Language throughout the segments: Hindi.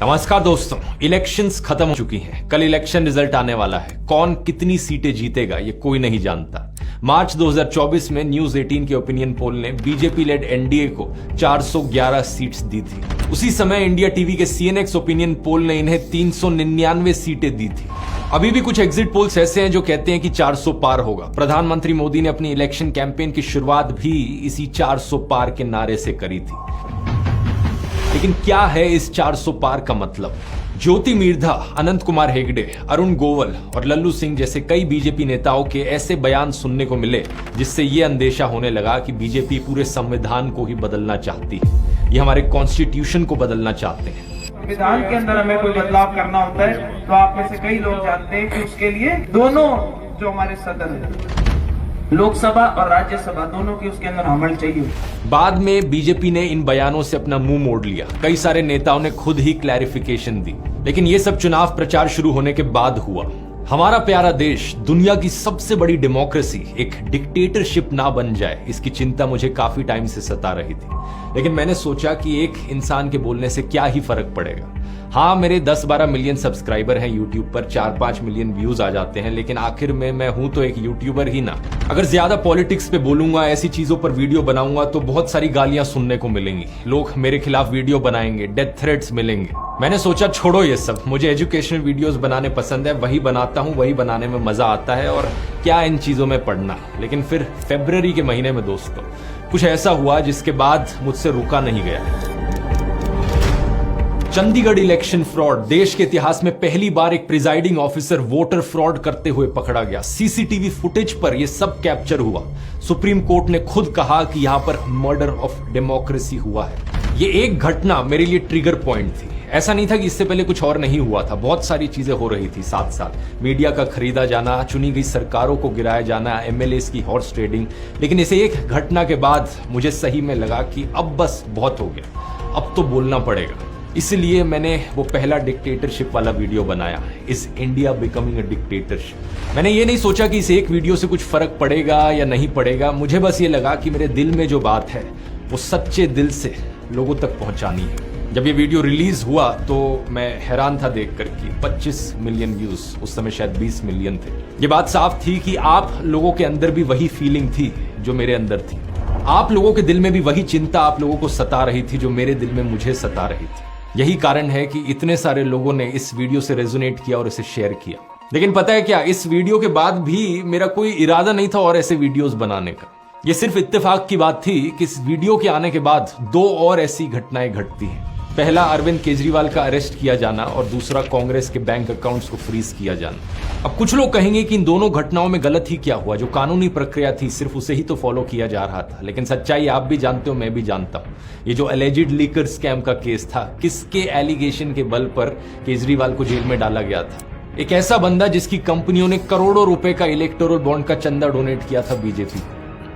नमस्कार दोस्तों, इलेक्शंस खत्म हो चुकी हैं। कल इलेक्शन रिजल्ट आने वाला है। कौन कितनी सीटें जीतेगा ये कोई नहीं जानता। मार्च 2024 में न्यूज 18 के ओपिनियन पोल ने बीजेपी लेड एनडीए को 411 सीट्स दी थी। उसी समय इंडिया टीवी के सीएनएक्स ओपिनियन पोल ने इन्हें 399 सीटें दी थी। अभी भी कुछ एग्जिट पोल्स ऐसे हैं जो कहते हैं कि 400 पार होगा। प्रधानमंत्री मोदी ने अपनी इलेक्शन कैंपेन की शुरुआत भी इसी 400 पार के नारे से करी थी। लेकिन क्या है इस 400 पार का मतलब? ज्योति मिर्धा, अनंत कुमार हेगड़े, अरुण गोयल और लल्लू सिंह जैसे कई बीजेपी नेताओं के ऐसे बयान सुनने को मिले जिससे यह अंदेशा होने लगा कि बीजेपी पूरे संविधान को ही बदलना चाहती है। ये हमारे कॉन्स्टिट्यूशन को बदलना चाहते हैं। संविधान के अंदर हमें कोई बदलाव करना होता है तो आप में से कई लोग जानते हैं कि उसके लिए दोनों जो हमारे सदन है, लोकसभा और राज्यसभा, दोनों की उसके अंदर अमल चाहिए। बाद में बीजेपी ने इन बयानों से अपना मुंह मोड़ लिया। कई सारे नेताओं ने खुद ही क्लैरिफिकेशन दी। लेकिन ये सब चुनाव प्रचार शुरू होने के बाद हुआ। हमारा प्यारा देश, दुनिया की सबसे बड़ी डेमोक्रेसी, एक डिक्टेटरशिप ना बन जाए, इसकी चिंता मुझे काफी टाइम से सता रही थी। लेकिन मैंने सोचा कि एक इंसान के बोलने से क्या ही फर्क पड़ेगा। हाँ, मेरे 10-12 मिलियन सब्सक्राइबर हैं यूट्यूब पर, 4-5 मिलियन व्यूज आ जाते हैं, लेकिन आखिर में मैं हूं तो एक यूट्यूबर ही ना। अगर ज्यादा पॉलिटिक्स पे बोलूंगा, ऐसी चीजों पर वीडियो बनाऊंगा तो बहुत सारी गालियां सुनने को मिलेंगी। लोग मेरे खिलाफ वीडियो बनाएंगे, डेथ थ्रेट्स मिलेंगे। मैंने सोचा छोड़ो ये सब, मुझे एजुकेशनल वीडियोस बनाने पसंद है, वही बनाता हूं, वही बनाने में मजा आता है और क्या इन चीजों में पढ़ना। लेकिन फिर फरवरी के महीने में दोस्तों कुछ ऐसा हुआ जिसके बाद मुझसे रुका नहीं गया। Chandigarh election fraud. देश के इतिहास में पहली बार एक प्रिजाइडिंग ऑफिसर वोटर फ्रॉड करते हुए पकड़ा गया। सीसीटीवी फुटेज पर यह सब कैप्चर हुआ। सुप्रीम कोर्ट ने खुद कहा कि यहां पर मर्डर ऑफ डेमोक्रेसी हुआ है। ये एक घटना मेरे लिए ट्रिगर पॉइंट थी। ऐसा नहीं था कि इससे पहले कुछ और नहीं हुआ था, बहुत सारी चीजें हो रही थी साथ साथ। मीडिया का खरीदा जाना, चुनी गई सरकारों को गिराया जाना, एमएलएस की हॉर्स ट्रेडिंग। लेकिन इसे एक घटना के बाद मुझे सही में लगा कि अब बस बहुत हो गया, अब तो बोलना पड़ेगा। इसलिए मैंने वो पहला डिक्टेटरशिप वाला वीडियो बनाया, is India becoming a dictatorship. मैंने ये नहीं सोचा कि इस एक वीडियो से कुछ फर्क पड़ेगा या नहीं पड़ेगा। मुझे बस ये लगा कि मेरे दिल में जो बात है वो सच्चे दिल से लोगों तक पहुंचानी है। जब ये वीडियो रिलीज हुआ तो मैं हैरान था देखकर कि 25 मिलियन व्यूज, उस समय शायद 20 मिलियन थे। ये बात साफ थी कि आप लोगों के अंदर भी वही फीलिंग थी जो मेरे अंदर थी। आप लोगों के दिल में भी वही चिंता आप लोगों को सता रही थी जो मेरे दिल में मुझे सता रही थी। यही कारण है कि इतने सारे लोगों ने इस वीडियो से रेजोनेट किया और इसे शेयर किया। लेकिन पता है क्या, इस वीडियो के बाद भी मेरा कोई इरादा नहीं था और ऐसे वीडियोस बनाने का। यह सिर्फ इत्तेफाक की बात थी कि इस वीडियो के आने के बाद दो और ऐसी घटनाएं घटती हैं। पहला, अरविंद केजरीवाल का अरेस्ट किया जाना और दूसरा, कांग्रेस के बैंक अकाउंट्स को फ्रीज किया जाना। अब कुछ लोग कहेंगे कि इन दोनों घटनाओं में गलत ही क्या हुआ, जो कानूनी प्रक्रिया थी सिर्फ उसे ही तो फॉलो किया जा रहा था। लेकिन सच्चाई आप भी जानते हो, मैं भी जानता हूं। ये जो एलिजिड लीकर स्कैम का केस था, किसके एलिगेशन के बल पर केजरीवाल को जेल में डाला गया था? एक ऐसा बंदा जिसकी कंपनियों ने करोड़ों रुपए का इलेक्टोरल बॉन्ड का चंदा डोनेट किया था बीजेपी।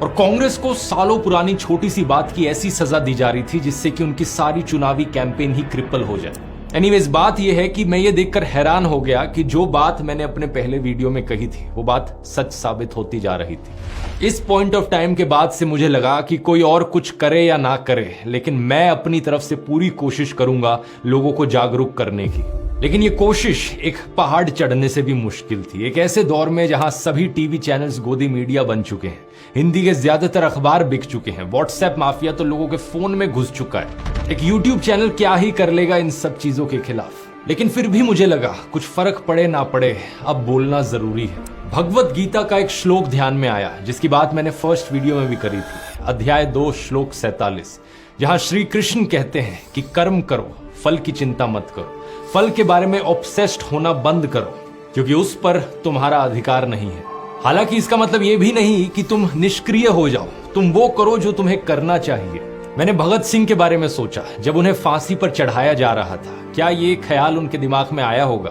और कांग्रेस को सालों पुरानी छोटी सी बात की ऐसी सजा दी जा रही थी जिससे कि उनकी सारी चुनावी कैंपेन ही क्रिपल हो जाए। एनीवेज, बात यह है कि मैं ये देखकर हैरान हो गया कि जो बात मैंने अपने पहले वीडियो में कही थी वो बात सच साबित होती जा रही थी। इस पॉइंट ऑफ टाइम के बाद से मुझे लगा कि कोई और कुछ करे या ना करे, लेकिन मैं अपनी तरफ से पूरी कोशिश करूंगा लोगों को जागरूक करने की। लेकिन ये कोशिश एक पहाड़ चढ़ने से भी मुश्किल थी। एक ऐसे दौर में जहां सभी टीवी चैनल्स गोदी मीडिया बन चुके हैं, हिंदी के ज्यादातर अखबार बिक चुके हैं, व्हाट्सएप माफिया तो लोगों के फोन में घुस चुका है। एक यूट्यूब चैनल क्या ही कर लेगा इन सब चीजों के खिलाफ। लेकिन फिर भी मुझे लगा कुछ फर्क पड़े ना पड़े, अब बोलना जरूरी है। भगवत गीता का एक श्लोक ध्यान में आया जिसकी बात मैंने फर्स्ट वीडियो में भी करी थी। अध्याय 2 श्लोक 47, जहां श्री कृष्ण कहते हैं कि कर्म करो, फल की चिंता मत करो। फल के बारे में ऑब्सेस्ड होना बंद करो, क्योंकि उस पर तुम्हारा अधिकार नहीं है। हालांकि इसका मतलब यह भी नहीं कि तुम निष्क्रिय हो जाओ, तुम वो करो जो तुम्हें करना चाहिए। मैंने भगत सिंह के बारे में सोचा जब उन्हें फांसी पर चढ़ाया जा रहा था। क्या ये ख्याल उनके दिमाग में आया होगा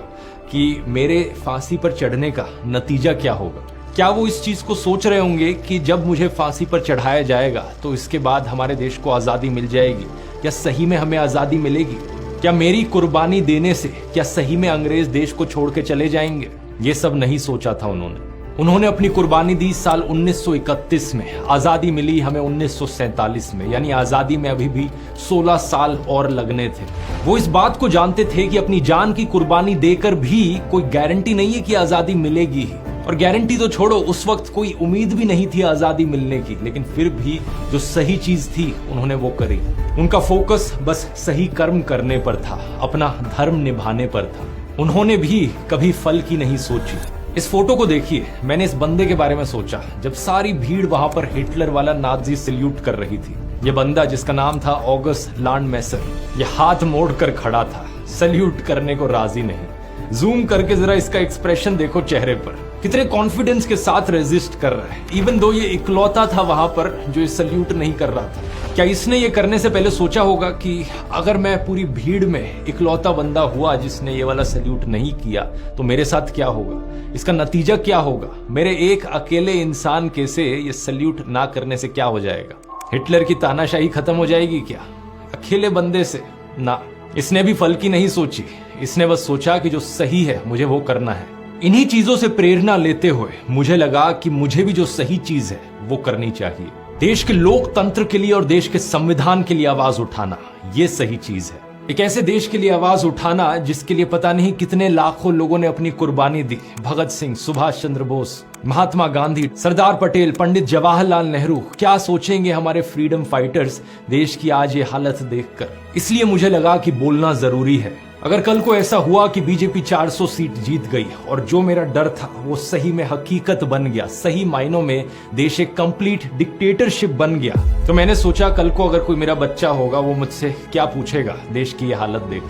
कि मेरे फांसी पर चढ़ने का नतीजा क्या होगा? क्या वो इस चीज को सोच रहे होंगे कि जब मुझे फांसी पर चढ़ाया जाएगा तो इसके बाद हमारे देश को आजादी मिल जाएगी? क्या सही में हमें आजादी मिलेगी? क्या मेरी कुर्बानी देने से क्या सही में अंग्रेज देश को छोड़ के चले जाएंगे? ये सब नहीं सोचा था उन्होंने। उन्होंने अपनी कुर्बानी दी साल 1931 में। आजादी मिली हमें 1947 में, यानी आजादी में अभी भी 16 साल और लगने थे। वो इस बात को जानते थे कि अपनी जान की कुर्बानी देकर भी कोई गारंटी नहीं है कि आजादी मिलेगी ही। और गारंटी तो छोड़ो, उस वक्त कोई उम्मीद भी नहीं थी आजादी मिलने की, लेकिन फिर भी जो सही चीज थी उन्होंने वो करी। उनका फोकस बस सही कर्म करने पर था, अपना धर्म निभाने पर था। उन्होंने भी कभी फल की नहीं सोची। इस फोटो को देखिए, मैंने इस बंदे के बारे में सोचा जब सारी भीड़ वहां पर हिटलर वाला नाजी सल्यूट कर रही थी। ये बंदा जिसका नाम था ऑगस्ट लांडमैसर, ये हाथ मोड़कर खड़ा था, सल्यूट करने को राजी नहीं। जूम करके जरा इसका एक्सप्रेशन देखो चेहरे पर, कितने कॉन्फिडेंस के साथ रेजिस्ट कर रहा है, इवन दो ये इकलौता था वहां पर जो ये सल्यूट नहीं कर रहा था। क्या इसने ये करने से पहले सोचा होगा कि अगर मैं पूरी भीड़ में इकलौता बंदा हुआ जिसने ये वाला सल्यूट नहीं किया तो मेरे साथ क्या होगा, इसका नतीजा क्या होगा, मेरे एक अकेले इंसान के से ये सल्यूट ना करने से क्या हो जाएगा, हिटलर की तानाशाही खत्म हो जाएगी क्या अकेले बंदे से? ना, इसने भी फल की नहीं सोची। इसने बस सोचा कि जो सही है मुझे वो करना है। इन्हीं चीजों से प्रेरणा लेते हुए मुझे लगा कि मुझे भी जो सही चीज है वो करनी चाहिए। देश के लोकतंत्र के लिए और देश के संविधान के लिए आवाज उठाना, ये सही चीज है। एक ऐसे देश के लिए आवाज उठाना जिसके लिए पता नहीं कितने लाखों लोगों ने अपनी कुर्बानी दी। भगत सिंह, सुभाष चंद्र बोस, महात्मा गांधी, सरदार पटेल, पंडित जवाहरलाल नेहरू। क्या सोचेंगे हमारे फ्रीडम फाइटर्स देश की आज ये हालत देखकर? इसलिए मुझे लगा कि बोलना जरूरी है। अगर कल को ऐसा हुआ कि बीजेपी 400 सीट जीत गई और जो मेरा डर था वो सही में हकीकत बन गया, सही मायनों में देश एक कंप्लीट डिक्टेटरशिप बन गया, तो मैंने सोचा कल को अगर कोई मेरा बच्चा होगा वो मुझसे क्या पूछेगा देश की ये हालत देख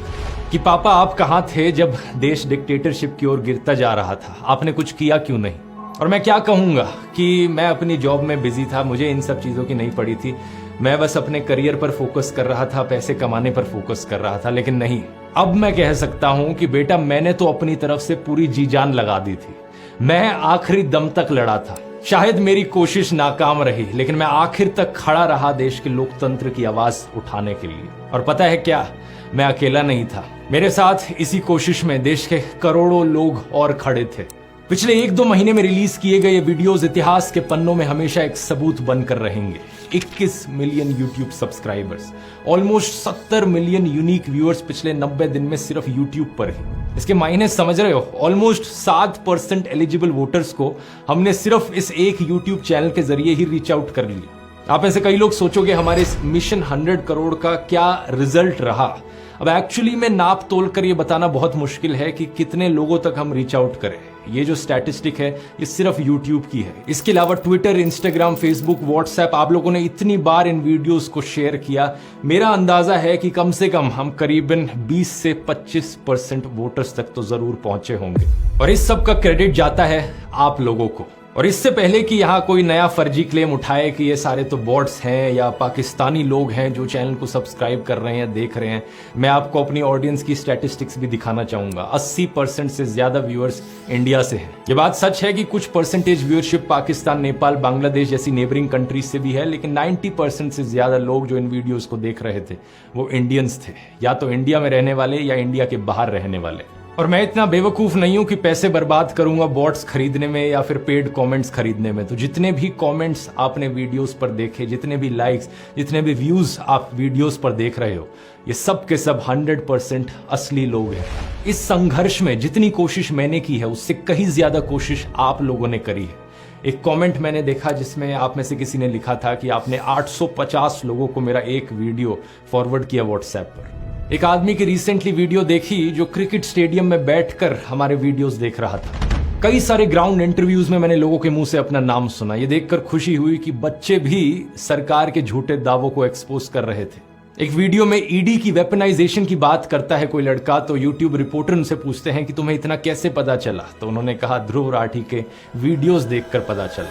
कि पापा आप कहां थे जब देश डिक्टेटरशिप की ओर गिरता जा रहा था, आपने कुछ किया क्यों नहीं? और मैं क्या कहूंगा कि मैं अपनी जॉब में बिजी था, मुझे इन सब चीजों की नहीं पड़ी थी, मैं बस अपने करियर पर फोकस कर रहा था, पैसे कमाने पर फोकस कर रहा था। लेकिन नहीं, अब मैं कह सकता हूं कि बेटा मैंने तो अपनी तरफ से पूरी जी जान लगा दी थी, मैं आखिरी दम तक लड़ा था। शायद मेरी कोशिश नाकाम रही, लेकिन मैं आखिर तक खड़ा रहा देश के लोकतंत्र की आवाज उठाने के लिए। और पता है क्या, मैं अकेला नहीं था, मेरे साथ इसी कोशिश में देश के करोड़ों लोग और खड़े थे। पिछले 1-2 महीने में रिलीज किए गए वीडियोस इतिहास के पन्नों में हमेशा एक सबूत बनकर रहेंगे। 21 million YouTube subscribers, almost 70 million unique viewers पिछले 90 दिन में सिर्फ यूट्यूब पर ही। इसके मायने समझ रहे हो? ऑलमोस्ट 7% एलिजिबल वोटर्स को हमने सिर्फ इस एक यूट्यूब चैनल के जरिए ही रीच आउट कर लिया। आप ऐसे कई लोग सोचोगे हमारे इस मिशन 100 करोड़ का क्या रिजल्ट रहा। अब एक्चुअली में नाप तोल कर ये बताना बहुत मुश्किल है कि कितने लोगों तक हम रीच आउट करें। ये जो स्टैटिस्टिक है ये सिर्फ YouTube की है। इसके अलावा ट्विटर, इंस्टाग्राम, फेसबुक, व्हाट्सएप, आप लोगों ने इतनी बार इन वीडियोस को शेयर किया, मेरा अंदाजा है कि कम से कम हम करीबन 20 से 25% वोटर्स तक तो जरूर पहुंचे होंगे। और इस सब का क्रेडिट जाता है आप लोगों को। और इससे पहले कि यहाँ कोई नया फर्जी क्लेम उठाए कि ये सारे तो बॉट्स हैं या पाकिस्तानी लोग हैं जो चैनल को सब्सक्राइब कर रहे हैं, देख रहे हैं, मैं आपको अपनी ऑडियंस की स्टैटिस्टिक्स भी दिखाना चाहूंगा। 80% से ज्यादा व्यूअर्स इंडिया से हैं। ये बात सच है कि कुछ परसेंटेज व्यूअरशिप पाकिस्तान, नेपाल, बांग्लादेश जैसी नेबरिंग कंट्रीज से भी है, लेकिन 90% से ज्यादा लोग जो इन वीडियोज को देख रहे थे वो इंडियंस थे, या तो इंडिया में रहने वाले या इंडिया के बाहर रहने वाले। और मैं इतना बेवकूफ नहीं हूं कि पैसे बर्बाद करूंगा बॉट्स खरीदने में या फिर पेड कमेंट्स खरीदने में। तो जितने भी कमेंट्स आपने वीडियोस पर देखे, जितने भी लाइक्स, जितने भी व्यूज आप वीडियोस पर देख रहे हो, ये सब के सब 100% असली लोग हैं। इस संघर्ष में जितनी कोशिश मैंने की है उससे कहीं ज्यादा कोशिश आप लोगों ने करी है। एक कमेंट मैंने देखा जिसमें आप में से किसी ने लिखा था कि आपने 850 लोगों को मेरा एक वीडियो फॉरवर्ड किया व्हाट्सएप पर। एक आदमी की रिसेंटली वीडियो देखी जो क्रिकेट स्टेडियम में बैठकर हमारे वीडियोस देख रहा था। कई सारे ग्राउंड इंटरव्यूज में मैंने लोगों के मुंह से अपना नाम सुना। ये देखकर खुशी हुई कि बच्चे भी सरकार के झूठे दावों को एक्सपोज कर रहे थे। एक वीडियो में ईडी की वेपनाइजेशन की बात करता है कोई लड़का, तो यूट्यूब रिपोर्टर उनसे पूछते हैं कि तुम्हें इतना कैसे पता चला? तो उन्होंने कहा ध्रुव राठी के वीडियोस देखकर पता चला।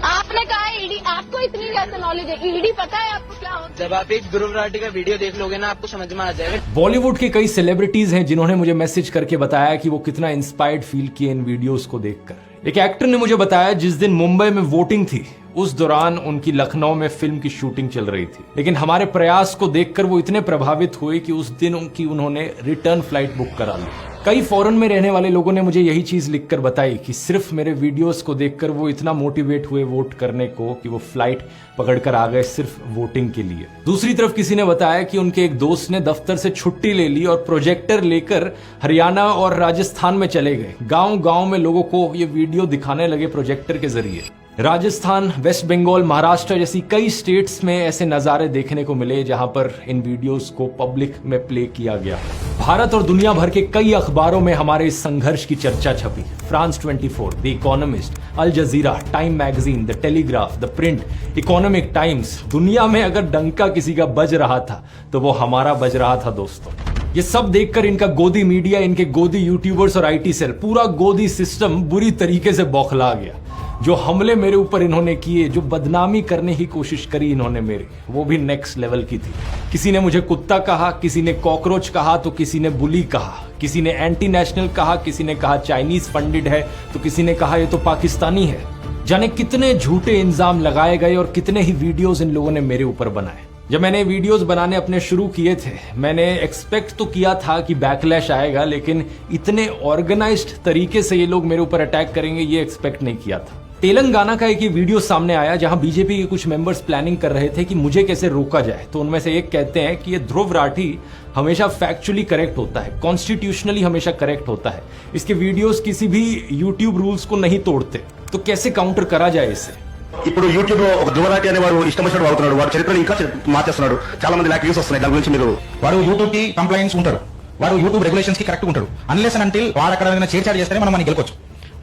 आपने कहा ईडी, आपको इतनी ज्यादा नॉलेज है, ईडी पता है आपको क्या होता है? जब आप एक ध्रुव राठी का वीडियो देख लोगे ना आपको समझ में आ जाएगा। बॉलीवुड के कई सेलिब्रिटीज हैं जिन्होंने मुझे मैसेज करके बताया कि वो कितना इंस्पायर्ड फील किए इन वीडियोस को देखकर। एक एक्टर ने मुझे बताया जिस दिन मुंबई में वोटिंग थी उस दौरान उनकी लखनऊ में फिल्म की शूटिंग चल रही थी, लेकिन हमारे प्रयास को देखकर वो इतने प्रभावित हुए कि उस दिन उन्होंने रिटर्न फ्लाइट बुक करा ली। कई फॉरेन में रहने वाले लोगों ने मुझे यही चीज लिखकर बताई कि सिर्फ मेरे वीडियोस को देखकर वो इतना मोटिवेट हुए वोट करने को कि वो फ्लाइट पकड़कर आ गए सिर्फ वोटिंग के लिए। दूसरी तरफ किसी ने बताया कि उनके एक दोस्त ने दफ्तर से छुट्टी ले ली और प्रोजेक्टर लेकर हरियाणा और राजस्थान में चले गए। गांव गांव में लोगों को ये वीडियो दिखाने लगे प्रोजेक्टर के जरिए। राजस्थान, वेस्ट बंगाल, महाराष्ट्र जैसी कई स्टेट्स में ऐसे नजारे देखने को मिले जहां पर इन वीडियोस को पब्लिक में प्ले किया गया। भारत और दुनिया भर के कई अखबारों में हमारे इस संघर्ष की चर्चा छपी। France 24, the Economist, Al Jazeera, Time magazine, the Telegraph, the Print, Economic Times. दुनिया में अगर डंका किसी का बज रहा था तो वो हमारा बज रहा था दोस्तों। ये सब देखकर इनका गोदी मीडिया, इनके गोदी यूट्यूबर्स और आईटी सेल, पूरा गोदी सिस्टम बुरी तरीके से बौखला गया। जो हमले मेरे ऊपर इन्होंने किए, जो बदनामी करने की कोशिश करी इन्होंने मेरी, वो भी नेक्स्ट लेवल की थी। किसी ने मुझे कुत्ता कहा, किसी ने कॉकरोच कहा, तो किसी ने बुली कहा, किसी ने एंटी नेशनल कहा, किसी ने कहा चाइनीज फंडेड है, तो किसी ने कहा ये तो पाकिस्तानी है। जाने कितने झूठे इल्जाम लगाए गए और कितने ही वीडियोस इन लोगों ने मेरे ऊपर बनाए। जब मैंने वीडियोस बनाने अपने शुरू किए थे, मैंने एक्सपेक्ट तो किया था कि बैकलैश आएगा, लेकिन इतने ऑर्गेनाइज्ड तरीके से ये लोग मेरे ऊपर अटैक करेंगे ये एक्सपेक्ट नहीं किया था। तेलंगाना का एक ये वीडियो सामने आया जहां बीजेपी के कुछ मेंबर्स प्लानिंग कर रहे थे कि मुझे कैसे रोका जाए। तो उनमें से एक कहते हैं कि ये ध्रुव राठी हमेशा फैक्चुअली करेक्ट होता है, कॉन्स्टिट्यूशनली हमेशा करेक्ट होता है, इसके वीडियोस किसी भी यूट्यूब रूल्स को नहीं तोड़ते, तो कैसे काउंटर करा जाए इसे। ఇప్పుడు యూట్యూబ్ లో ఒక ధ్రువరాటి అనే వాడు ఇష్టం వచ్చినట్టు వాడుతున్నాడు, వాడు చరిత్రను ఇంకా మార్చేస్తున్నాడు, చాలా మంది లాక్ వ్యూస్ వస్తున్నాయి, దాని గురించి మీరు వాడు యూట్యూబ్ కి కంప్లైంట్స్ ఉంటారు, వాడు యూట్యూబ్ రెగ్యులేషన్స్ కి కరెక్ట్ ఉంటాడు, అన్లెస్ అండ్ అంటిల్ వాడు అక్కడ ఏదైనా చేర్చాడు చేస్తేనే మనం మనకి గెలకొచ్చు।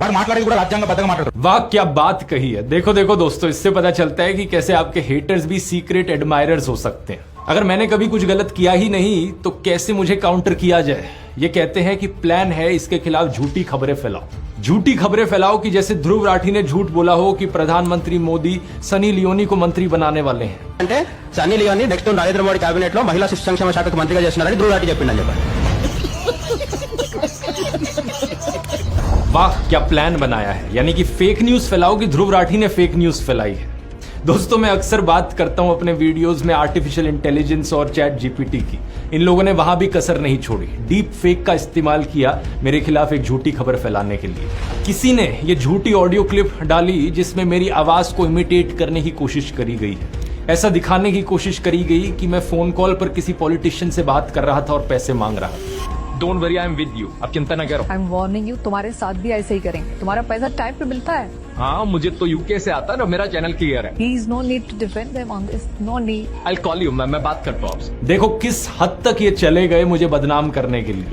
వాడు మాట్లాడేది కూడా రాజ్యాంగబద్ధంగా మాట్లాడతాడు। वाह क्या बात कही है। देखो देखो दोस्तों, इससे पता चलता है कि कैसे आपके हेटर्स भी सीक्रेट एडमायरर्स हो सकते हैं। अगर मैंने कभी कुछ गलत किया ही नहीं तो कैसे मुझे काउंटर किया जाए। ये कहते हैं कि प्लान है इसके खिलाफ झूठी खबरें फैलाओ, झूठी खबरें फैलाओ कि जैसे ध्रुव राठी ने झूठ बोला हो कि प्रधानमंत्री मोदी सनी लियोनी को मंत्री बनाने वाले हैं। అంటే సన్నీ లియోని నెక్స్ట్ నరేంద్ర మోడీ కేబినెట్ లో మహిళా శిశు సంక్షేమ శాఖకు మంత్రిగా చేస్తున్నారని ధ్రువరాటి చెప్పిండని చెప్పారు। वाह क्या प्लान बनाया है, यानी कि फेक न्यूज फैलाओ कि ध्रुव राठी ने फेक न्यूज फैलाई है। दोस्तों मैं अक्सर बात करता हूं अपने वीडियोस में आर्टिफिशियल इंटेलिजेंस और चैट जीपीटी की। इन लोगों ने वहां भी कसर नहीं छोड़ी, डीप फेक का इस्तेमाल किया मेरे खिलाफ एक झूठी खबर फैलाने के लिए। किसी ने ये झूठी ऑडियो क्लिप डाली जिसमें मेरी आवाज को इमिटेट करने की कोशिश करी गई है। ऐसा दिखाने की कोशिश करी गई कि मैं फोन कॉल पर किसी पॉलिटिशियन से बात कर रहा था और पैसे मांग रहा था। Don't worry, I am with you, अब चिंता न करो। आई एम वार्निंग यू, तुम्हारे साथ भी ऐसे ही करेंगे। तुम्हारा पैसा टाइम पे मिलता है। हाँ मुझे तो यूके से आता है ना, मेरा चैनल क्लियर है। Please, no need to defend them on this, no need. I'll call you, मैं बात करता हूँ आपसे। देखो किस हद तक ये चले गए मुझे बदनाम करने के लिए।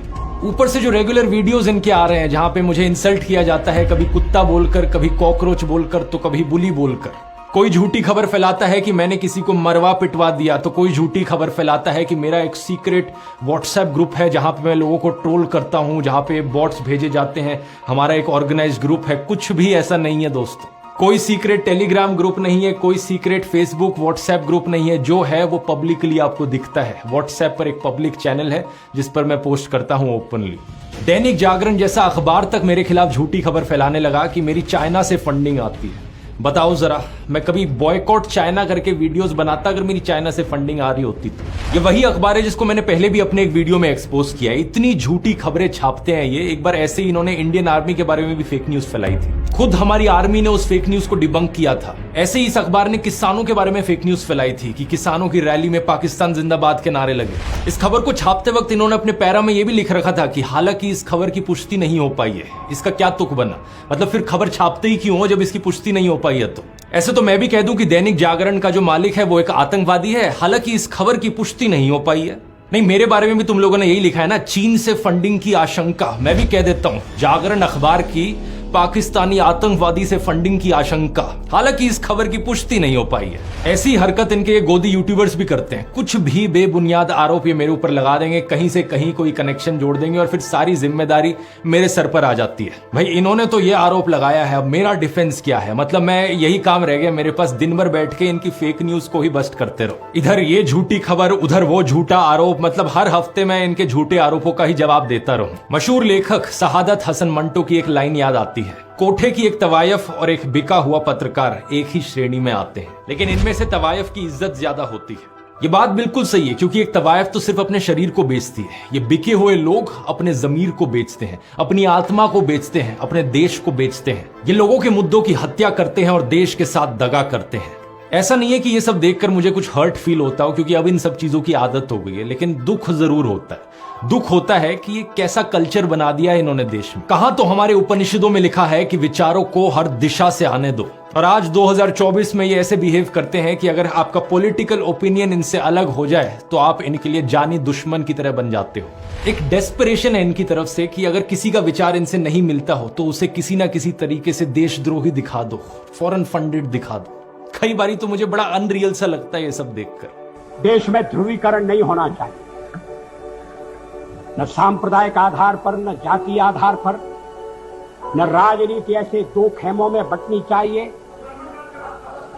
ऊपर से जो रेगुलर वीडियोस इनके आ रहे हैं जहां पे मुझे इंसल्ट किया जाता है, कभी कुत्ता बोलकर, कभी कॉकरोच बोलकर, तो कभी बुली बोलकर। कोई झूठी खबर फैलाता है कि मैंने किसी को मरवा पिटवा दिया, तो कोई झूठी खबर फैलाता है कि मेरा एक सीक्रेट व्हाट्सएप ग्रुप है जहां पे मैं लोगों को ट्रोल करता हूं, जहां पे बॉट्स भेजे जाते हैं, हमारा एक ऑर्गेनाइज्ड ग्रुप है। कुछ भी ऐसा नहीं है दोस्तों, कोई सीक्रेट टेलीग्राम ग्रुप नहीं है, कोई सीक्रेट फेसबुक व्हाट्सएप ग्रुप नहीं है। जो है वो पब्लिकली आपको दिखता है। व्हाट्सएप पर एक पब्लिक चैनल है जिस पर मैं पोस्ट करता हूं ओपनली। दैनिक जागरण जैसा अखबार तक मेरे खिलाफ झूठी खबर फैलाने लगा कि मेरी चाइना से फंडिंग आती है। बताओ जरा, मैं कभी बॉयकॉट चाइना करके वीडियोस बनाता अगर मेरी चाइना से फंडिंग आ रही होती तो। ये वही अखबार है जिसको मैंने पहले भी अपने एक वीडियो में एक्सपोज किया है। इतनी झूठी खबरें छापते हैं ये। एक बार ऐसे ही इन्होंने इंडियन आर्मी के बारे में भी फेक न्यूज फैलाई थी, खुद हमारी आर्मी ने उस फेक न्यूज को डिबंक किया था। ऐसे ही इस अखबार ने किसानों के बारे में फेक न्यूज फैलाई थी कि किसानों की रैली में पाकिस्तान जिंदाबाद के नारे लगे। इस खबर को छापते वक्त इन्होंने अपने पैरा में यह भी लिख रखा था कि हालांकि इस खबर की पुष्टि नहीं हो पाई है। इसका क्या तुक बना, मतलब फिर खबर छापते ही क्यों हो जब इसकी पुष्टि नहीं हो पाई है। तो ऐसे तो मैं भी कह दूं कि दैनिक जागरण का जो मालिक है वो एक आतंकवादी है, हालांकि इस खबर की पुष्टि नहीं हो पाई है। नहीं, मेरे बारे में भी तुम लोगों ने यही लिखा है ना, चीन से फंडिंग की आशंका। मैं भी कह देता हूं, जागरण अखबार की पाकिस्तानी आतंकवादी से फंडिंग की आशंका, हालांकि इस खबर की पुष्टि नहीं हो पाई है। ऐसी हरकत इनके ये गोदी यूट्यूबर्स भी करते हैं। कुछ भी बेबुनियाद आरोप ये मेरे ऊपर लगा देंगे, कहीं से कहीं कोई कनेक्शन जोड़ देंगे और फिर सारी जिम्मेदारी मेरे सर पर आ जाती है। भाई इन्होंने तो ये आरोप लगाया है, अब मेरा डिफेंस क्या है। मतलब मैं यही काम रह गया मेरे पास, दिन भर बैठ के इनकी फेक न्यूज को ही बस्ट करते रहो। इधर ये झूठी खबर, उधर वो झूठा आरोप, मतलब हर हफ्ते मैं इनके झूठे आरोपों का ही जवाब देता रहूं। मशहूर लेखक सहादत हसन मंटो की एक लाइन याद आती है, कोठे की एक तवायफ और एक बिका हुआ पत्रकार एक ही श्रेणी में आते हैं, लेकिन इनमें से तवायफ की इज्जत ज्यादा होती है। ये बात बिल्कुल सही है, क्योंकि एक तवायफ तो सिर्फ अपने शरीर को बेचती है। ये बिके हुए लोग अपने जमीर को बेचते हैं, अपनी आत्मा को बेचते हैं, अपने देश को बेचते हैं। ये लोगों के मुद्दों की हत्या करते हैं और देश के साथ दगा करते हैं। ऐसा नहीं है कि ये सब देखकर मुझे कुछ हर्ट फील होता हो, क्योंकि अब इन सब चीजों की आदत हो गई है, लेकिन दुख जरूर होता है। दुख होता है कि ये कैसा कल्चर बना दिया है इन्होंने देश में। कहां तो हमारे उपनिषदों में लिखा है कि विचारों को हर दिशा से आने दो, और आज 2024 में ये ऐसे बिहेव करते हैं कि अगर आपका पॉलिटिकल ओपिनियन इनसे अलग हो जाए तो आप इनके लिए जानी दुश्मन की तरह बन जाते हो। एक डेस्परेशन है इनकी तरफ से कि अगर किसी का विचार इनसे नहीं मिलता हो तो उसे किसी ना किसी तरीके से देशद्रोही दिखा दो, फॉरेन फंडेड दिखा दो। कई बारी तो मुझे बड़ा अनरियल सा लगता है ये सब देखकर। देश में ध्रुवीकरण नहीं होना चाहिए, न सांप्रदायिक आधार पर, न जातीय आधार पर, न राजनीति ऐसे दो खेमों में बंटनी चाहिए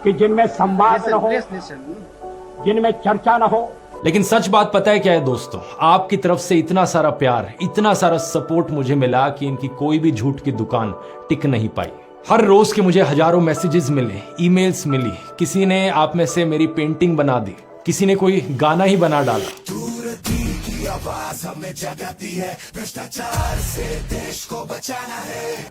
कि जिनमें संवाद न हो, जिनमें चर्चा न हो। लेकिन सच बात पता है क्या है दोस्तों, आपकी तरफ से इतना सारा प्यार, इतना सारा सपोर्ट मुझे मिला कि इनकी कोई भी झूठ की दुकान टिक नहीं पाई। हर रोज के मुझे हजारों मैसेजेस मिले, ईमेल्स मिली, किसी ने आप में से मेरी पेंटिंग बना दी, किसी ने कोई गाना ही बना डाला।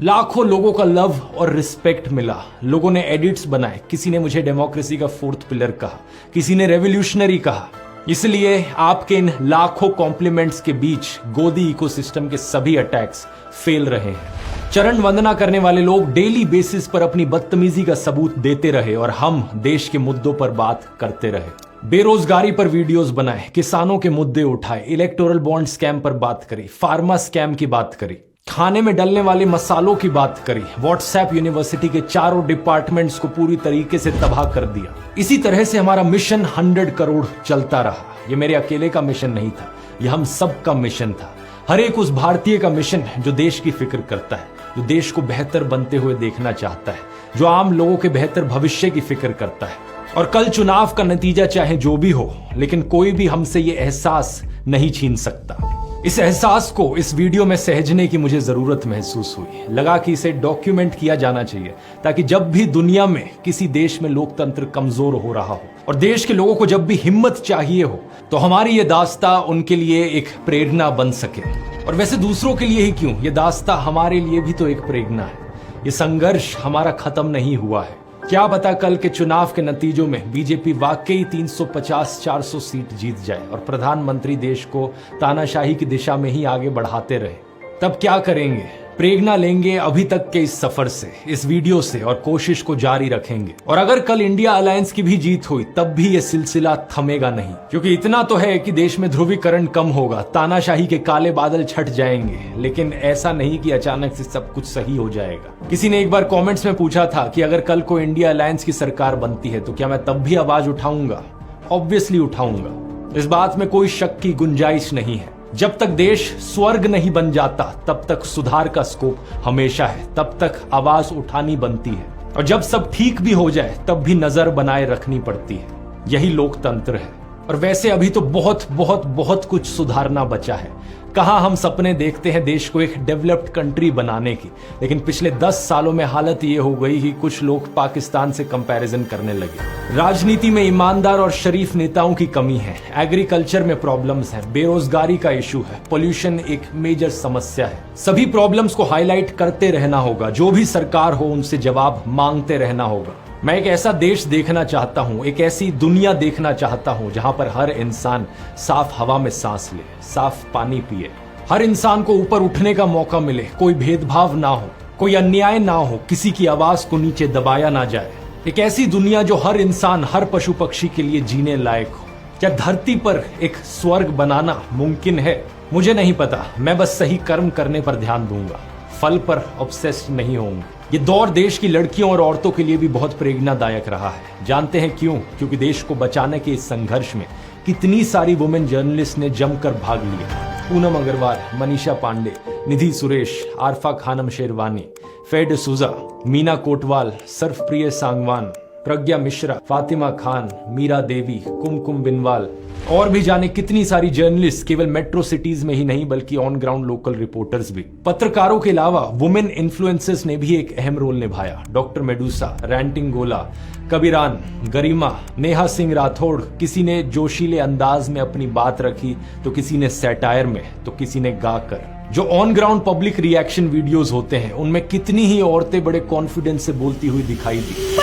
लाखों लोगों का लव और रिस्पेक्ट मिला। लोगों ने एडिट्स बनाए, किसी ने मुझे डेमोक्रेसी का फोर्थ पिलर कहा, किसी ने रेवोल्यूशनरी कहा। इसलिए आपके इन लाखों कॉम्प्लीमेंट्स के बीच गोदी इकोसिस्टम के सभी अटैक्स फेल रहे हैं। चरण वंदना करने वाले लोग डेली बेसिस पर अपनी बदतमीजी का सबूत देते रहे और हम देश के मुद्दों पर बात करते रहे। बेरोजगारी पर वीडियोस बनाए, किसानों के मुद्दे उठाए, इलेक्टोरल बॉन्ड स्कैम पर बात करी, फार्मा स्कैम की बात करी, खाने में डलने वाले मसालों की बात करी, व्हाट्सएप यूनिवर्सिटी के चारों डिपार्टमेंट्स को पूरी तरीके से तबाह कर दिया। इसी तरह से हमारा मिशन 100 करोड़ चलता रहा। ये मेरे अकेले का मिशन नहीं था, ये हम सब का मिशन था। हर एक उस भारतीय का मिशन है जो देश की फिक्र करता है, जो देश को बेहतर बनते हुए देखना चाहता है, जो आम लोगों के बेहतर भविष्य की फिक्र करता है। और कल चुनाव का नतीजा चाहे जो भी हो, लेकिन कोई भी हमसे ये एहसास नहीं छीन सकता। इस एहसास को इस वीडियो में सहेजने की मुझे जरूरत महसूस हुई। लगा कि इसे डॉक्यूमेंट किया जाना चाहिए, ताकि जब भी दुनिया में किसी देश में लोकतंत्र कमजोर हो रहा हो और देश के लोगों को जब भी हिम्मत चाहिए हो, तो हमारी ये दास्ता उनके लिए एक प्रेरणा बन सके। और वैसे दूसरों के लिए ही क्यों, ये दास्ता हमारे लिए भी तो एक प्रेरणा है। ये संघर्ष हमारा खत्म नहीं हुआ है। क्या पता कल के चुनाव के नतीजों में बीजेपी वाकई 350-400 सीट जीत जाए और प्रधानमंत्री देश को तानाशाही की दिशा में ही आगे बढ़ाते रहे। तब क्या करेंगे? प्रेरणा लेंगे अभी तक के इस सफर से, इस वीडियो से, और कोशिश को जारी रखेंगे। और अगर कल इंडिया अलायंस की भी जीत हुई तब भी ये सिलसिला थमेगा नहीं, क्योंकि इतना तो है कि देश में ध्रुवीकरण कम होगा, तानाशाही के काले बादल छट जाएंगे, लेकिन ऐसा नहीं कि अचानक से सब कुछ सही हो जाएगा। किसी ने एक बार कॉमेंट्स में पूछा था कि अगर कल को इंडिया अलायंस की सरकार बनती है तो क्या मैं तब भी आवाज उठाऊंगा? ऑब्वियसली उठाऊंगा, इस बात में कोई शक की गुंजाइश नहीं है। जब तक देश स्वर्ग नहीं बन जाता तब तक सुधार का स्कोप हमेशा है, तब तक आवाज उठानी बनती है, और जब सब ठीक भी हो जाए तब भी नजर बनाए रखनी पड़ती है। यही लोकतंत्र है। और वैसे अभी तो बहुत बहुत बहुत कुछ सुधारना बचा है। कहां हम सपने देखते हैं देश को एक डेवलप्ड कंट्री बनाने की, लेकिन पिछले 10 सालों में हालत ये हो गई कि कुछ लोग पाकिस्तान से कंपैरिजन करने लगे। राजनीति में ईमानदार और शरीफ नेताओं की कमी है, एग्रीकल्चर में प्रॉब्लम्स है, बेरोजगारी का इशू है, पोल्यूशन एक मेजर समस्या है। सभी प्रॉब्लम्स को हाईलाइट करते रहना होगा, जो भी सरकार हो उनसे जवाब मांगते रहना होगा। मैं एक ऐसा देश देखना चाहता हूं, एक ऐसी दुनिया देखना चाहता हूं जहां पर हर इंसान साफ हवा में सांस ले, साफ पानी पिए, हर इंसान को ऊपर उठने का मौका मिले, कोई भेदभाव ना हो, कोई अन्याय ना हो, किसी की आवाज को नीचे दबाया ना जाए। एक ऐसी दुनिया जो हर इंसान, हर पशु पक्षी के लिए जीने लायक हो। क्या धरती पर एक स्वर्ग बनाना मुमकिन है? मुझे नहीं पता, मैं बस सही कर्म करने पर ध्यान दूंगा, फल पर ऑब्सेस्ड नहीं होऊंगा। ये दौर देश की लड़कियों और औरतों के लिए भी बहुत प्रेरणादायक रहा है। जानते हैं क्यों? क्योंकि देश को बचाने के इस संघर्ष में कितनी सारी वुमेन जर्नलिस्ट ने जमकर भाग लिया। पूनम अग्रवाल, मनीषा पांडे, निधि सुरेश, आरफा खानम शेरवानी, फेड सुजा, मीना कोटवाल, सर्फप्रिय सांगवान, प्रज्ञा मिश्रा, फातिमा खान, मीरा देवी, कुमकुम बिनवाल और भी जाने कितनी सारी जर्नलिस्ट केवल मेट्रो सिटीज में ही नहीं बल्कि ऑन ग्राउंड लोकल रिपोर्टर्स भी। पत्रकारों के अलावा वुमेन इन्फ्लुएंसर्स ने भी एक अहम रोल निभाया। डॉक्टर मेडुसा, रैंटिंग गोला, कबीरान, गरिमा, नेहा सिंह राठौड़, किसी ने जोशीले अंदाज में अपनी बात रखी तो किसी ने सैटायर में तो किसी ने गाकर। जो on ground public reaction videos होते हैं उनमें कितनी ही औरतें बड़े कॉन्फिडेंस से बोलती हुई दिखाई दी।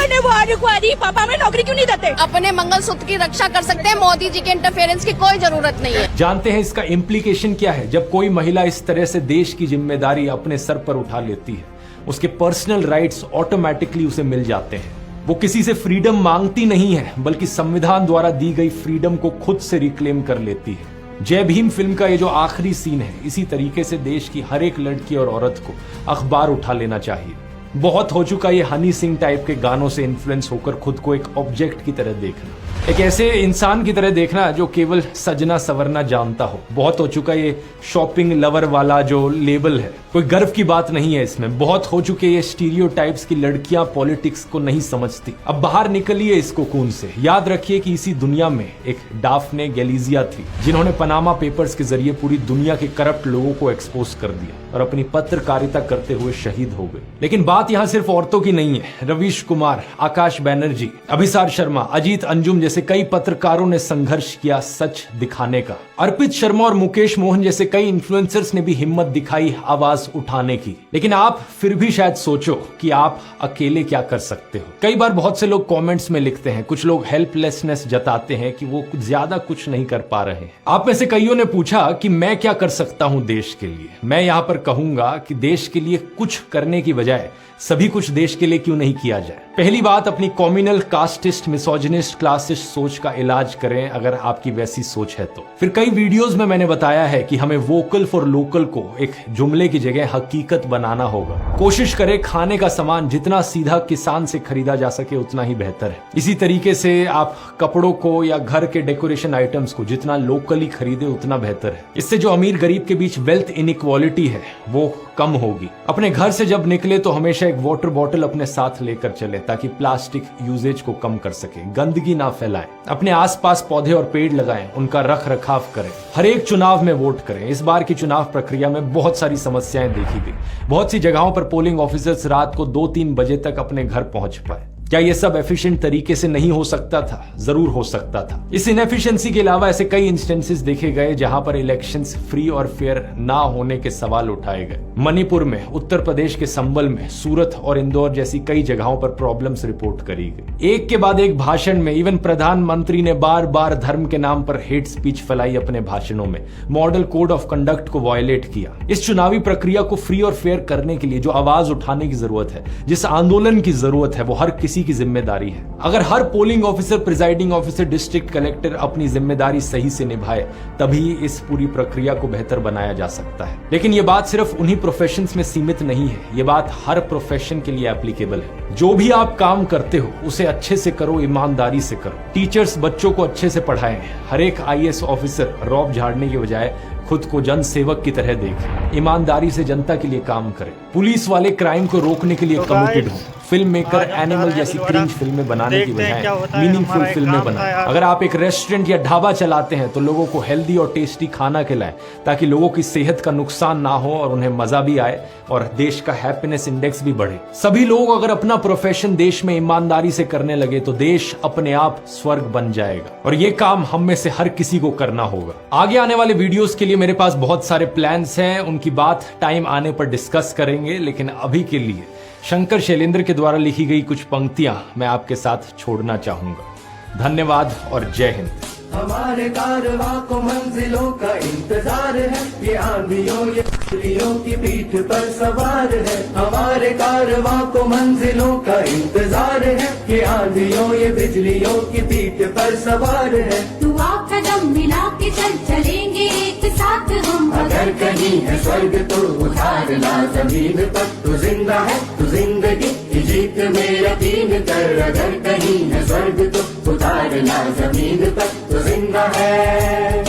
पापा में नौकरी क्यों नहीं देते? अपने मंगलसूत्र की रक्षा कर सकते हैं, मोदी जी के इंटरफेरेंस की कोई जरूरत नहीं है। जानते हैं इसका इम्प्लीकेशन क्या है जब कोई महिला इस तरह से देश की जिम्मेदारी अपने सर पर उठा लेती है? उसके पर्सनल राइट्स ऑटोमेटिकली उसे मिल जाते हैं। वो किसी से फ्रीडम मांगती नहीं है बल्कि संविधान द्वारा दी गई फ्रीडम को खुद से रिक्लेम कर लेती है। जय भीम फिल्म का ये जो आखिरी सीन है, इसी तरीके से देश की हर एक लड़की और औरत को अखबार उठा लेना चाहिए। बहुत हो चुका ये हनी सिंह टाइप के गानों से इन्फ्लुएंस होकर खुद को एक ऑब्जेक्ट की तरह देखना, एक ऐसे इंसान की तरह देखना जो केवल सजना सवरना जानता हो। बहुत हो चुका ये शॉपिंग लवर वाला जो लेबल है, कोई गर्व की बात नहीं है इसमें। बहुत हो चुके ये स्टीरियोटाइप्स की लड़कियां पॉलिटिक्स को नहीं समझती। अब बाहर निकलिए इस कोकून से। याद रखिए कि इसी दुनिया में एक डाफने गैलिजिया थी जिन्होंने पनामा पेपर्स के जरिए पूरी दुनिया के करप्ट लोगों को एक्सपोज कर दिया और अपनी पत्रकारिता करते हुए शहीद हो गए। लेकिन बात यहाँ सिर्फ औरतों की नहीं है। रवीश कुमार, आकाश बैनर्जी, अभिसार शर्मा, अजीत अंजुम जैसे कई पत्रकारों ने संघर्ष किया सच दिखाने का। अर्पित शर्मा और मुकेश मोहन जैसे कई इन्फ्लुएंसर्स ने भी हिम्मत दिखाई आवाज उठाने की। लेकिन आप फिर भी शायद सोचो कि आप अकेले क्या कर सकते हो। कई बार बहुत से लोग कमेंट्स में लिखते हैं, कुछ लोग हेल्पलेसनेस जताते हैं कि वो कुछ ज्यादा कुछ नहीं कर पा रहे हैं। आप में से कईयों ने पूछा कि मैं क्या कर सकता हूं देश के लिए। मैं यहां पर कहूंगा कि देश के लिए कुछ करने की बजाय सभी कुछ देश के लिए क्यों नहीं किया जाए। पहली बात, अपनी कॉम्युनल, कास्टिस्ट, मिसोजिनिस्ट, क्लासिस्ट सोच का इलाज करें अगर आपकी वैसी सोच है तो। फिर कई वीडियोस में मैंने बताया है कि हमें वोकल फॉर लोकल को एक जुमले की जगह हकीकत बनाना होगा। कोशिश करें खाने का सामान जितना सीधा किसान से खरीदा जा सके उतना ही बेहतर है। इसी तरीके से आप कपड़ों को या घर के डेकोरेशन आइटम्स को जितना लोकली खरीदे उतना बेहतर है। इससे जो अमीर गरीब के बीच वेल्थ इनइक्वालिटी है वो कम होगी। अपने घर से जब निकले तो हमेशा एक वाटर बॉटल अपने साथ लेकर चले ताकि प्लास्टिक यूजेज को कम कर सके। गंदगी ना फैलाएं। अपने आसपास पौधे और पेड़ लगाएं, उनका रख रखाव करें। हर एक चुनाव में वोट करें। इस बार की चुनाव प्रक्रिया में बहुत सारी समस्याएं देखी गई। बहुत सी जगहों पर पोलिंग ऑफिसर्स रात को 2-3 बजे तक अपने घर पहुंच पाए। क्या ये सब एफिशिएंट तरीके से नहीं हो सकता था? जरूर हो सकता था। इस इनएफिशिएंसी के अलावा ऐसे कई इंस्टेंसेस देखे गए जहां पर इलेक्शंस फ्री और फेयर ना होने के सवाल उठाए गए। मणिपुर में, उत्तर प्रदेश के संबल में, सूरत और इंदौर जैसी कई जगहों पर प्रॉब्लम्स रिपोर्ट करी गई। एक के बाद एक भाषण में इवन प्रधानमंत्री ने बार बार धर्म के नाम पर हेट स्पीच फैलाई अपने भाषणों में। मॉडल कोड ऑफ कंडक्ट को वायलेट किया। इस चुनावी प्रक्रिया को फ्री और फेयर करने के लिए जो आवाज उठाने की जरूरत है, जिस आंदोलन की जरूरत है, वो हर किसी की जिम्मेदारी है। अगर हर polling officer, presiding officer, district collector अपनी जिम्मेदारी सही से निभाए तभी इस पूरी प्रक्रिया को बेहतर बनाया जा सकता है। लेकिन ये बात सिर्फ उन्हीं प्रोफेशंस में सीमित नहीं है, ये बात हर प्रोफेशन के लिए एप्लीकेबल है। जो भी आप काम करते हो उसे अच्छे से करो, ईमानदारी से करो। टीचर्स बच्चों को अच्छे से पढ़ाएं। हर एक IAS ऑफिसर रौब झाड़ने की बजाय खुद को जन सेवक की तरह देखें। ईमानदारी से जनता के लिए काम करें। पुलिस वाले क्राइम को रोकने के लिए कमिटेड हों। फिल्म मेकर एनिमल जैसी क्रिंज फिल्में बनाने की बजाय मीनिंगफुल फिल्में बनाएं। अगर आप एक रेस्टोरेंट या ढाबा चलाते हैं तो लोगों को हेल्दी और टेस्टी खाना खिलाएं ताकि लोगों की सेहत का नुकसान ना हो और उन्हें मजा भी आए और देश का हैप्पीनेस इंडेक्स भी बढ़े। सभी लोग अगर अपना प्रोफेशन देश में ईमानदारी से करने लगे तो देश अपने आप स्वर्ग बन जाएगा और ये काम हम में से हर किसी को करना होगा। आगे आने वाले वीडियोस के लिए मेरे पास बहुत सारे प्लान्स हैं, उनकी बात टाइम आने पर डिस्कस करेंगे। लेकिन अभी के लिए शंकर शैलेंद्र के द्वारा लिखी गई कुछ पंक्तियां मैं आपके साथ छोड़ना चाहूंगा। धन्यवाद और जय हिंद। हमारे कारवां को मंजिलों का इंतजार है, ये आंधियों ये बिजलियों की पीठ पर सवार है। हमारे कारवां को मंजिलों का इंतजार है, ये आंधियों ये बिजलियों की पीठ पर सवार है। तू आप कदम मिला के चल चलेंगे एक साथ हम। अगर कहीं है स्वर्ग तो उतार ला जमीन पर, तू जिंदा है तू जिंदगी की जीत में यकीन कर। अगर कहीं है स्वर्ग तो उतार ला जमीन पर, तू जिंदा है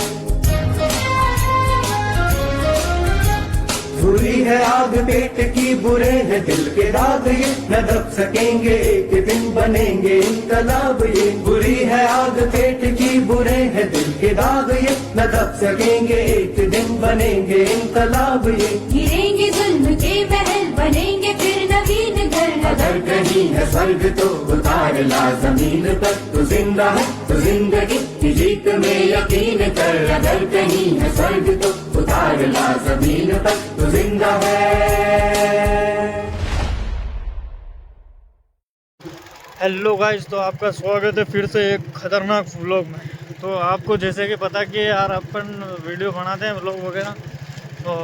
बुरी है आग पेट की, बुरे हैं दिल के दाग, ये न दब सकेंगे एक दिन बनेंगे इनकलाब। ये बुरी है आग पेट की, बुरे हैं दिल के दाग, ये न दब सकेंगे एक दिन बनेंगे इनकलाब। ये गिरेंगे जुल्म के महल, बनेंगे फिर नवीन घर। अगर कहीं है स्वर्ग तो उतार ला जमीन पर, तू जिंदा है तो जिंदगी की जीत में यकीन कर। अगर कहीं है स्वर्ग तो उतार ला जमीन पर, तू जिंदा है। हेलो गाइस, तो आपका स्वागत है फिर से एक खतरनाक व्लॉग में। तो आपको जैसे कि पता कि यार अपन वीडियो बनाते हैं व्लॉग वगैरह, तो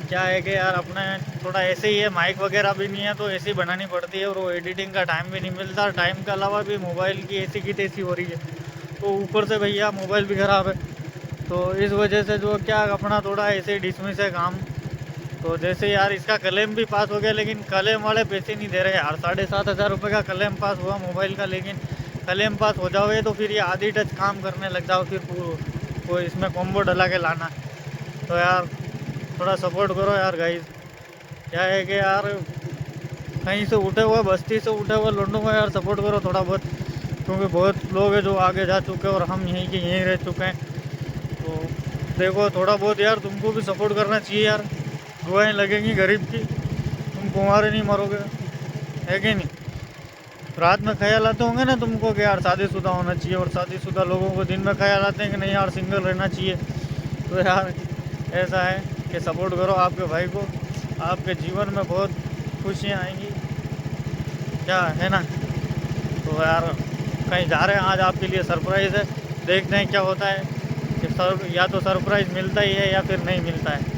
क्या है कि यार अपने थोड़ा ऐसे ही है, माइक वगैरह भी नहीं है तो ऐसे ही बनानी पड़ती है, और वो एडिटिंग का टाइम भी नहीं मिलता। टाइम के अलावा भी मोबाइल की ऐसी की तैसी हो रही है, तो ऊपर से भैया मोबाइल भी ख़राब है, तो इस वजह से जो क्या अपना थोड़ा ऐसे डिसमिस है काम। तो जैसे यार इसका क्लेम भी पास हो गया, लेकिन क्लेम वाले पैसे नहीं दे रहे यार। 7,500 रुपये का क्लेम पास हुआ मोबाइल का, लेकिन क्लेम पास हो जाओगे तो फिर ये आधी टच काम करने लग जाओ, फिर वो इसमें कॉम्बो डला के लाना। तो यार थोड़ा सपोर्ट करो यार गाइस। क्या है कि यार कहीं से उठे हुए, बस्ती से उठे हुए लोगों को यार सपोर्ट करो थोड़ा बहुत, क्योंकि बहुत लोग हैं जो आगे जा चुके हैं और हम यहीं के यहीं रह चुके हैं। तो देखो थोड़ा बहुत यार तुमको भी सपोर्ट करना चाहिए यार, दुआएं लगेंगी गरीब की, तुम कुंवारे नहीं मरोगे, है कि नहीं। रात में ख्याल आते होंगे ना तुमको कि यार शादीशुदा होना चाहिए, और शादीशुदा लोगों को दिन में ख्याल आते हैं कि नहीं यार सिंगल रहना चाहिए। तो यार ऐसा है कि सपोर्ट करो आपके भाई को, आपके जीवन में बहुत खुशियाँ आएंगी, क्या है ना। तो यार कहीं जा रहे हैं आज, आपके लिए सरप्राइज़ है, देखते हैं क्या होता है कि या तो सरप्राइज़ मिलता ही है या फिर नहीं मिलता है।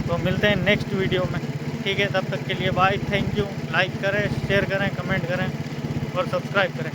तो मिलते हैं नेक्स्ट वीडियो में, ठीक है। तब तक के लिए बाय, थैंक यू। लाइक करें, शेयर करें, कमेंट करें और सब्सक्राइब करें।